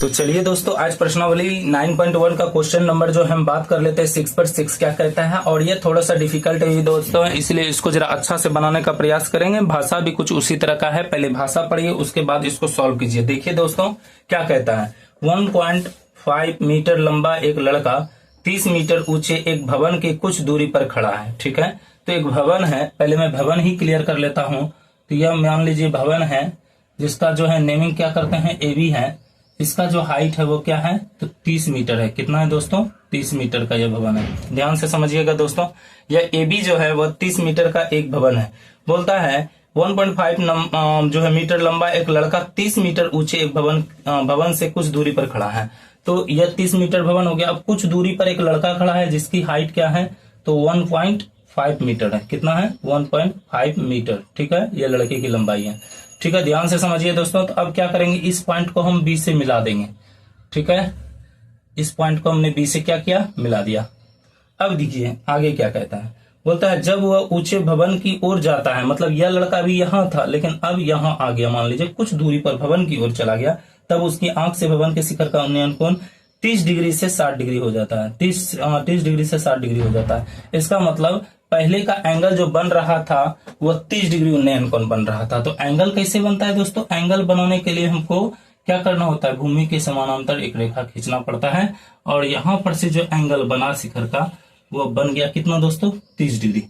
तो चलिए दोस्तों, आज प्रश्नावली 9.1 का क्वेश्चन नंबर जो हम बात कर लेते हैं 6 क्या कहता है। और ये थोड़ा सा डिफिकल्ट है दोस्तों, इसलिए इसको जरा अच्छा से बनाने का प्रयास करेंगे। भाषा भी कुछ उसी तरह का है, पहले भाषा पढ़िए उसके बाद इसको सॉल्व कीजिए। देखिए दोस्तों क्या कहता है, 1.5 मीटर लंबा एक लड़का 30 मीटर ऊंचे एक भवन की कुछ दूरी पर खड़ा है। ठीक है, तो एक भवन है, पहले मैं भवन ही क्लियर कर लेता हूं। तो यह मान लीजिए भवन है जिसका जो है नेमिंग क्या करते हैं, एबी है। इसका जो हाइट है वो क्या है, तो 30 मीटर है। कितना है दोस्तों, 30 मीटर का यह भवन है। ध्यान से समझिएगा दोस्तों, यह एबी जो है वह 30 मीटर का एक भवन है। बोलता है 1.5 जो है मीटर लंबा एक लड़का 30 मीटर ऊंचे एक भवन से कुछ दूरी पर खड़ा है। तो यह 30 मीटर भवन हो गया। अब कुछ दूरी पर एक लड़का खड़ा है जिसकी हाइट क्या है, तो 1.5 मीटर है। कितना है, 1.5 मीटर। ठीक है, यह लड़के की लंबाई है। ठीक है, ध्यान से समझिए दोस्तों। तो अब क्या करेंगे, इस पॉइंट को हम बी से मिला देंगे। ठीक है, इस पॉइंट को हमने बी से क्या किया, मिला दिया। अब देखिए आगे क्या कहता है, बोलता है जब वह ऊंचे भवन की ओर जाता है, मतलब यह लड़का भी यहां था लेकिन अब यहां आ गया, मान लीजिए कुछ दूरी पर भवन की ओर चला गया, तब उसकी आंख से भवन के शिखर का उन्नयन कोण 30 डिग्री से 60 डिग्री हो जाता है। 30 डिग्री से 60 डिग्री हो जाता है। इसका मतलब पहले का एंगल जो बन रहा था वो 30 डिग्री उन्नयन कोण बन रहा था। तो एंगल कैसे बनता है दोस्तों, एंगल बनाने के लिए हमको क्या करना होता है, भूमि के समानांतर एक रेखा खींचना पड़ता है। और यहां पर से जो एंगल बना शिखर का वो बन गया कितना दोस्तों, 30 डिग्री।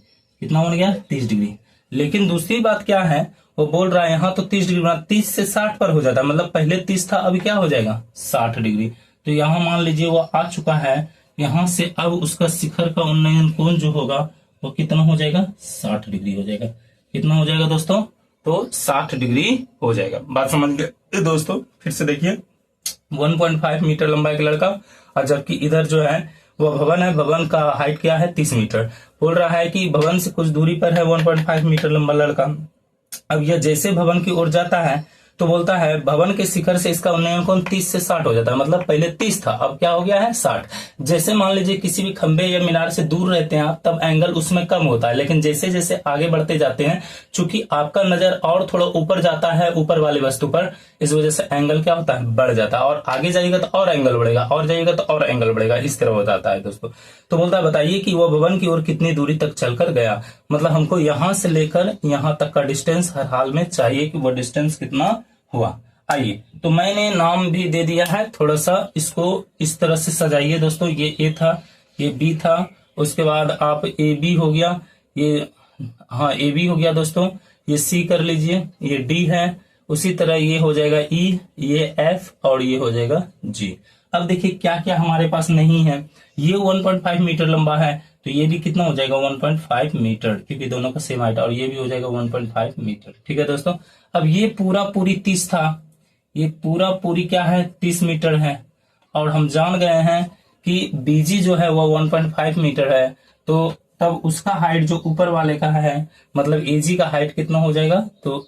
कितना बन गया, 30 डिग्री। लेकिन दूसरी बात क्या है, वो बोल रहा है यहाँ तो 30 डिग्री बना, 30 से 60 पर हो जाता है, मतलब पहले 30 था अभी क्या हो जाएगा 60 डिग्री। तो यहाँ मान लीजिए वो आ चुका है, यहां से अब उसका शिखर का उन्नयन कोण जो होगा वो कितना हो जाएगा, 60 डिग्री हो जाएगा। कितना हो जाएगा दोस्तों, तो 60 डिग्री हो जाएगा। बात समझ गए दोस्तों। फिर से देखिए 1.5 मीटर लंबा एक लड़का, और जबकि इधर जो है वह भवन है, भवन का हाइट क्या है 30 मीटर। बोल रहा है कि भवन से कुछ दूरी पर है 1.5 मीटर लंबा लड़का। अब यह जैसे भवन की ओर जाता है तो बोलता है भवन के शिखर से इसका उन्नयन कोण 30 से 60 हो जाता है, मतलब पहले 30 था अब क्या हो गया है 60। जैसे मान लीजिए किसी भी खंबे या मीनार से दूर रहते हैं आप, तब एंगल उसमें कम होता है, लेकिन जैसे जैसे आगे बढ़ते जाते हैं, चूंकि आपका नजर और थोड़ा ऊपर जाता है ऊपर वाली वस्तु पर, इस वजह से एंगल क्या होता है, बढ़ जाता है। और आगे जाएगा तो और एंगल बढ़ेगा, और जाएगा तो और एंगल बढ़ेगा, इस तरह हो जाता है दोस्तों। तो बोलता है बताइए कि वह भवन की ओर कितनी दूरी तक चलकर गया, मतलब हमको यहां से लेकर यहां तक का डिस्टेंस हर हाल में चाहिए कि वह डिस्टेंस कितना हुआ। आइए, तो मैंने नाम भी दे दिया है, थोड़ा सा इसको इस तरह से सजाइए दोस्तों। ये ए था, ये बी था, उसके बाद आप ए बी हो गया, ये हाँ ए बी हो गया दोस्तों, ये सी कर लीजिए, ये डी है, उसी तरह ये हो जाएगा ई, ये एफ और ये हो जाएगा जी। अब देखिए क्या क्या हमारे पास नहीं है, ये 1.5 मीटर लंबा है तो ये भी कितना हो जाएगा 1.5 मीटर, क्योंकि दोनों का सेम हाइट, और ये भी हो जाएगा 1.5 मीटर। ठीक है दोस्तों, अब ये पूरा पूरी 30 था, ये पूरा पूरी क्या है 30 मीटर है, और हम जान गए हैं कि बीजी जो है वो 1.5 मीटर है, तो तब उसका हाइट जो ऊपर वाले का है, मतलब एजी का हाइट कितना हो जाएगा, तो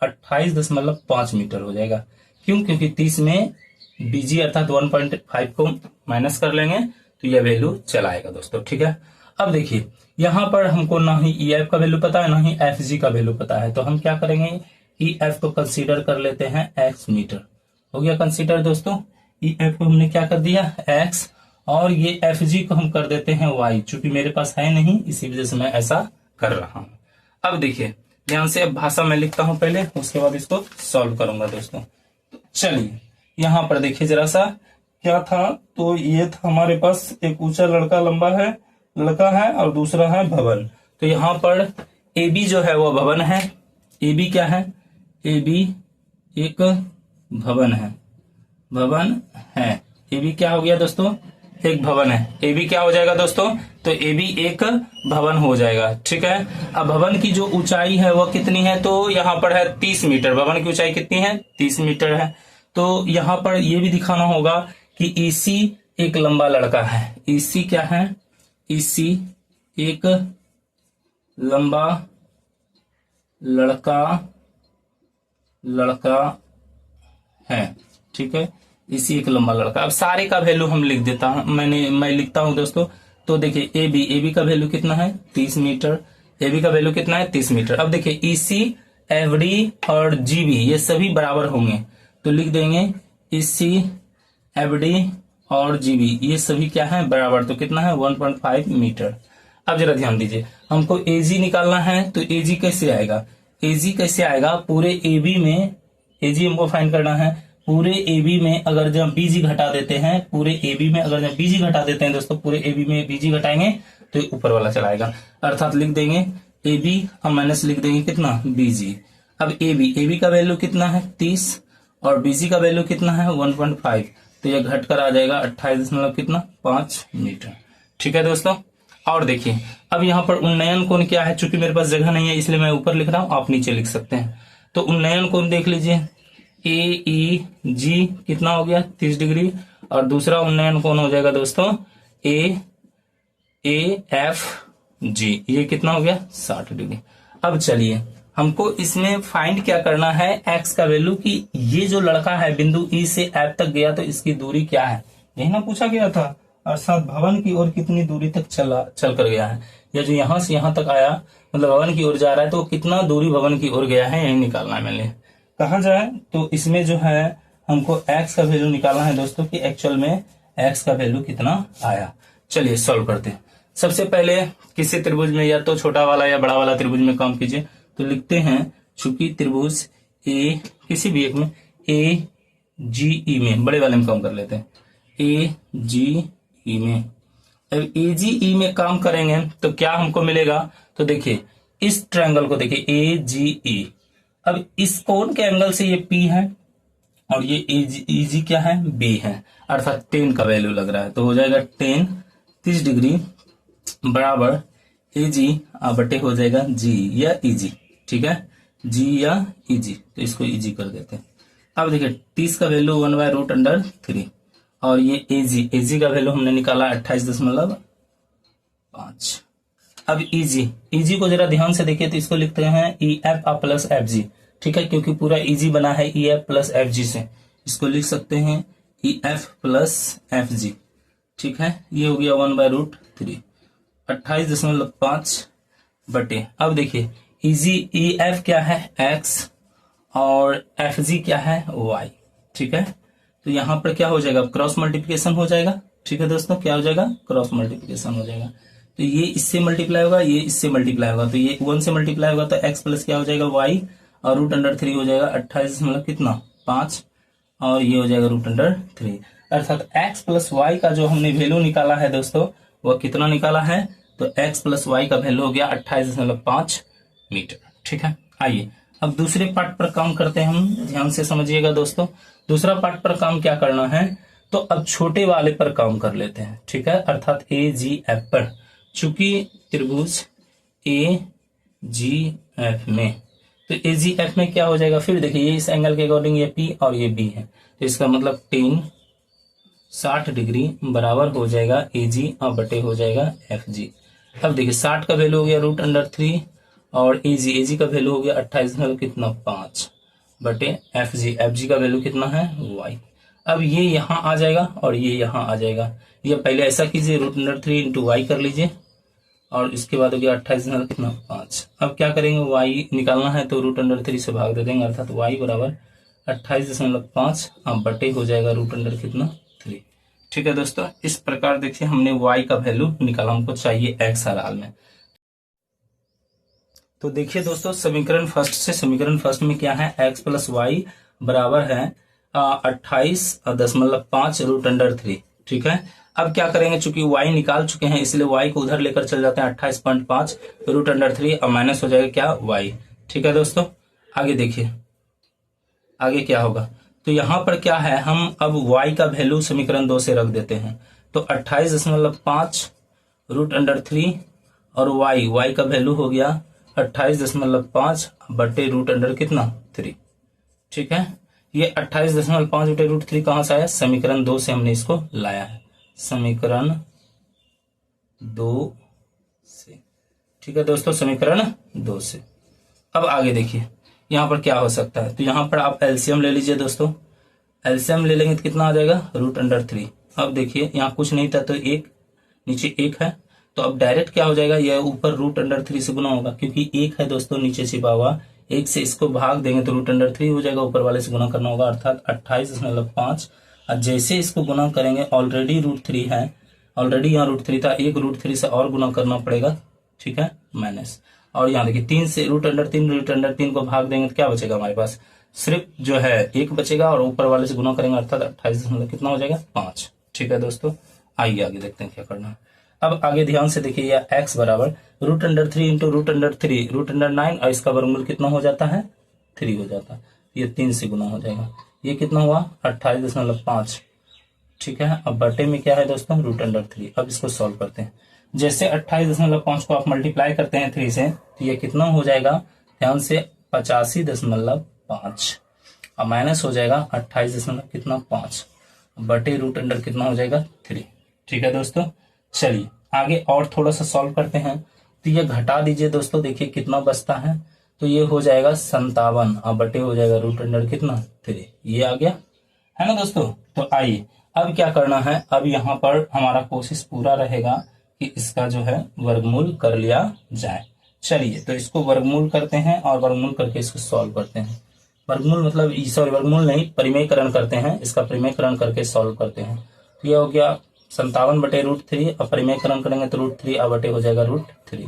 28.5 मीटर हो जाएगा। क्यों, क्योंकि 30 में बीजी अर्थात 1.5 को माइनस कर लेंगे तो यह वैल्यू चलाएगा दोस्तों। ठीक है, अब देखिए यहां पर हमको ना ही ई एफ का वैल्यू पता है ना ही एफ जी का वैल्यू पता है, तो हम क्या करेंगे, ई एफ को कंसीडर कर लेते हैं एक्स मीटर। हो गया कंसीडर दोस्तों, ई एफ को हमने क्या कर दिया एक्स, और ये एफ जी को हम कर देते हैं वाई, चूंकि मेरे पास है नहीं इसी वजह से मैं ऐसा कर रहा हूं। अब देखिए ध्यान से, अब भाषा में लिखता हूं पहले, उसके बाद इसको सॉल्व करूंगा दोस्तों। तो चलिए यहां पर देखिए जरा सा क्या था, तो ये था हमारे पास एक ऊंचा लड़का है और दूसरा है भवन। तो यहाँ पर ए बी जो है वो भवन है, ए बी क्या है, ए बी एक भवन है, ए बी क्या हो गया दोस्तों, एक भवन है। ए बी क्या हो जाएगा दोस्तों, तो ए बी एक भवन हो जाएगा। ठीक है, अब भवन की जो ऊंचाई है वो कितनी है, तो यहाँ पर है 30 मीटर, भवन की ऊंचाई कितनी है 30 मीटर है। तो यहाँ पर ये भी दिखाना होगा कि ईसी एक लंबा लड़का है, ईसी क्या है, ईसी एक लंबा लड़का है। ठीक है, इसी एक लंबा लड़का। अब सारे का वैल्यू हम लिख देता हूं, मैं लिखता हूं दोस्तों। तो देखिए ए बी का वैल्यू कितना है 30 मीटर, ए बी का वैल्यू कितना है 30 मीटर। अब देखिए ईसी एफ डी और जीबी ये सभी बराबर होंगे, तो लिख देंगे ईसी एफडी और जीबी ये सभी क्या है बराबर, तो कितना है 1.5 मीटर। अब जरा ध्यान दीजिए, हमको एजी निकालना है, तो एजी कैसे आएगा, एजी कैसे आएगा, पूरे एबी में एजी हमको फाइंड करना है, पूरे एबी में अगर जब बीजी घटा देते हैं, पूरे एबी में अगर जब बीजी घटा देते हैं दोस्तों, पूरे एबी में बीजी घटाएंगे तो ये ऊपर वाला चलाएगा, अर्थात लिख देंगे एबी हम माइनस लिख देंगे कितना बीजी। अब एबी का वैल्यू कितना है 30 और बीजी का वैल्यू कितना है 1.5, तो यह घट कर आ जाएगा 28.5 मीटर। ठीक है दोस्तों, और देखिए अब यहाँ पर उन्नयन कोण क्या है, चूंकि मेरे पास जगह नहीं है इसलिए मैं ऊपर लिख रहा हूं, आप नीचे लिख सकते हैं। तो उन्नयन कोण देख लीजिए ए ई जी कितना हो गया 30 डिग्री, और दूसरा उन्नयन कोण हो जाएगा दोस्तों ए एफ जी, ये कितना हो गया 60 डिग्री। अब चलिए हमको इसमें फाइंड क्या करना है, एक्स का वैल्यू की ये जो लड़का है बिंदु ई से एफ तक गया तो इसकी दूरी क्या है, यही ना पूछा गया था, अर्थात भवन की ओर कितनी दूरी तक चल कर गया है, या जो यहां से यहां तक आया मतलब भवन की ओर जा रहा है तो कितना दूरी भवन की ओर गया है, यही निकालना है मैंने। कहा जाए तो इसमें जो है हमको एक्स का वैल्यू निकालना है दोस्तों कि एक्चुअल में एक्स का वैल्यू कितना आया। चलिए सॉल्व करते हैं। सबसे पहले किसी त्रिभुज में या तो छोटा वाला या बड़ा वाला त्रिभुज में काम कीजिए, तो लिखते हैं चूंकि त्रिभुज ए किसी भी एक में ए जी ई में, बड़े वाले में काम कर लेते हैं, ए जी ई में। अब ए जी ई में काम करेंगे तो क्या हमको मिलेगा, तो देखिए इस ट्रायंगल को देखिए ए जी ई, अब इस कोण के एंगल से ये पी है और ये ए जी क्या है बी है, अर्थात 10 का वैल्यू लग रहा है, तो हो जाएगा 10 30 डिग्री बराबर ए जी बटे हो जाएगा जी या इजी। ठीक है, जी या इजी, तो इसको इजी कर देते हैं। अब देखिए 30 का वैल्यू 1/√3 और ये एजी का वैल्यू हमने निकाला 28.5। अब इजी को जरा ध्यान से देखिए तो इसको लिखते हैं E F plus F G. ठीक है, क्योंकि पूरा इजी बना है E F plus F G से, इसको लिख सकते हैं E F plus F G. ठीक है, ये हो गया 1/√3 28.5 बटे। अब देखिए इजी ई एफ क्या है एक्स और एफ जी क्या है वाई। ठीक है, तो यहां पर क्या हो जाएगा क्रॉस मल्टीप्लिकेशन हो जाएगा। ठीक है दोस्तों, क्या हो जाएगा क्रॉस मल्टीप्लिकेशन हो जाएगा, तो ये इससे मल्टीप्लाई होगा, ये इससे मल्टीप्लाई होगा, तो ये 1 से मल्टीप्लाई होगा तो x प्लस क्या हो जाएगा y और √3 हो जाएगा 28.5 और ये हो जाएगा √3, अर्थात x प्लस y का जो हमने वैल्यू निकाला है दोस्तों वह कितना निकाला है, तो x प्लस y का वैल्यू हो गया 28.5 मीटर। ठीक है, आइए अब दूसरे पार्ट पर काम करते हैं हम, ध्यान से समझिएगा दोस्तों। दूसरा पार्ट पर काम क्या करना है, तो अब छोटे वाले पर काम कर लेते हैं। ठीक है, अर्थात ए जी एफ पर, चूंकि त्रिभुज ए जी एफ में, तो ए जी एफ में क्या हो जाएगा, फिर देखिए ये इस एंगल के अकॉर्डिंग ये पी और ये बी है, तो इसका मतलब 60 डिग्री बराबर हो जाएगा ए जी और बटे हो जाएगा एफ जी। अब देखिए 60 का वैल्यू हो गया √3 और ए जी का वैल्यू हो गया 28.5 बटे एफ जी का वैल्यू कितना है y। अब ये यहां आ जाएगा और ये यहां आ जाएगा, ये पहले ऐसा कीजिए √3 इंटू वाई कर लीजिए और इसके बाद हो गया 28.5। अब क्या करेंगे y निकालना है तो √3 से भाग दे देंगे, अर्थात y बराबर 28.5 बटे हो जाएगा √3। ठीक है दोस्तों, इस प्रकार देखिए हमने y का वैल्यू निकाला, हमको चाहिए x हर हाल में। तो देखिए दोस्तों समीकरण फर्स्ट से, समीकरण फर्स्ट में क्या है x प्लस वाई बराबर है 28.5 √3। ठीक है, अब क्या करेंगे, चूंकि y निकाल चुके हैं इसलिए y को उधर लेकर चल जाते हैं 28.5 √3 और माइनस हो जाएगा क्या y। ठीक है दोस्तों, आगे देखिए आगे क्या होगा, तो यहां पर क्या है, हम अब y का वैल्यू समीकरण 2 से रख देते हैं, तो 28.5 √3 और y का वैल्यू हो गया 28.5 बटे √3। ठीक है, ये 28.5 बटे √3 कहां से आया, समीकरण 2 से हमने इसको लाया है, समीकरण 2 से। ठीक है दोस्तों, समीकरण 2 से। अब आगे देखिए यहां पर क्या हो सकता है, तो यहां पर आप एलसीएम ले लीजिए दोस्तों, एलसीएम ले लेंगे तो कितना आ जाएगा √3। अब देखिए यहां कुछ नहीं था तो एक नीचे एक है, तो अब डायरेक्ट क्या हो जाएगा, यह ऊपर √3 से गुना होगा, क्योंकि एक है दोस्तों नीचे छिपा हुआ, एक से इसको भाग देंगे तो √3 हो जाएगा, ऊपर वाले से गुना करना होगा, अर्थात 28.5 और जैसे इसको गुना करेंगे, ऑलरेडी √3 है, ऑलरेडी यहाँ √3 था, एक √3 से और गुना करना पड़ेगा, ठीक है, माइनस। और यहाँ देखिए 3 से √3 को भाग देंगे तो क्या बचेगा हमारे पास, सिर्फ जो है 1 बचेगा, और ऊपर वाले से गुना करेंगे अर्थात 28 कितना हो जाएगा 5। ठीक है दोस्तों, आइए आगे देखते हैं क्या करना है। अब आगे ध्यान से देखिए, यह x बराबर √3 इंटू √3 √9, और इसका वर्गमूल कितना हो जाता है 3 हो जाता है, ये 3 से गुना हो जाएगा, ये कितना हुआ 28.5। ठीक है, अब बटे में क्या है दोस्तों √3। अब इसको सॉल्व करते हैं। जैसे 28.5 को आप मल्टीप्लाई करते हैं 3 से, तो ये कितना हो जाएगा, ध्यान से 85.5, अब माइनस हो जाएगा 28.5 बटे √, कितना हो जाएगा 3। ठीक है दोस्तों, चलिए आगे और थोड़ा सा सॉल्व करते हैं। तो ये घटा दीजिए दोस्तों, देखिए कितना बचता है, तो ये हो जाएगा 57, अब बटे हो जाएगा √, कितना 3, ये आ गया है ना दोस्तों। तो आइए अब क्या करना है, अब यहाँ पर हमारा कोशिश पूरा रहेगा कि इसका जो है वर्गमूल कर लिया जाए। चलिए तो इसको वर्गमूल करते हैं, और वर्गमूल करके इसको सॉल्व करते हैं। वर्गमूल मतलब सॉरी वर्गमूल नहीं, परिमेयकरण करते हैं, इसका परिमेयकरण करके सॉल्व करते हैं। तो ये हो गया 57 बटे √3, अब परिमेयकरण करेंगे तो √3 अब बटे हो जाएगा √3,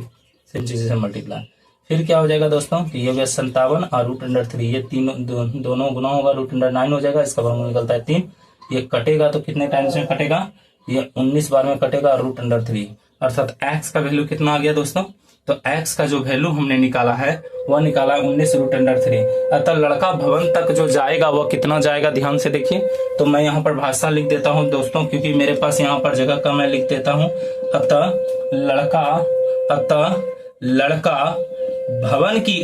सिर्फ चीजें से मल्टीप्लाई। फिर क्या हो जाएगा दोस्तों, तो ये हो गया 57 और √3, ये दोनों गुना होगा, √9 हो जाएगा, इसका वर्गमूल निकलता है 3। ये कटेगा तो कितने टाइम्स में कटेगा, ये 19 बार में कटेगा, √3, अर्थात x का वैल्यू कितना आ गया दोस्तों, तो x का जो वैल्यू हमने निकाला है वह निकाला 19 √3। अतः लड़का भवन तक जो जाएगा वह कितना जाएगा, ध्यान से देखिए। तो मैं यहाँ पर भाषा लिख देता हूँ दोस्तों, क्योंकि मेरे पास यहाँ पर जगह कम है, लिख देता हूँ। अतः लड़का भवन की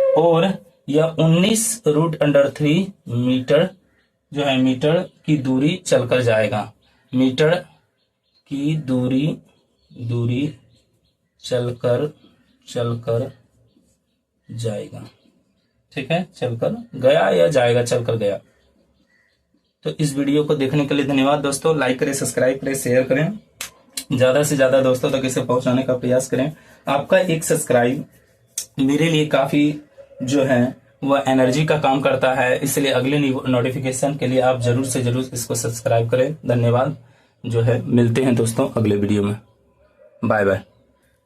ओर यह 19 √3 मीटर जो है, मीटर की दूरी चलकर जाएगा, मीटर की दूरी चलकर जाएगा। ठीक है, चलकर गया या जाएगा, चलकर गया। तो इस वीडियो को देखने के लिए धन्यवाद दोस्तों। लाइक करें, सब्सक्राइब करें, शेयर करें, ज्यादा से ज्यादा दोस्तों तक इसे पहुंचाने का प्रयास करें। आपका एक सब्सक्राइब मेरे लिए काफी जो है वह एनर्जी का काम करता है, इसलिए अगले नोटिफिकेशन के लिए आप जरूर से जरूर इसको सब्सक्राइब करें। धन्यवाद जो है, मिलते हैं दोस्तों अगले वीडियो में, बाय बाय।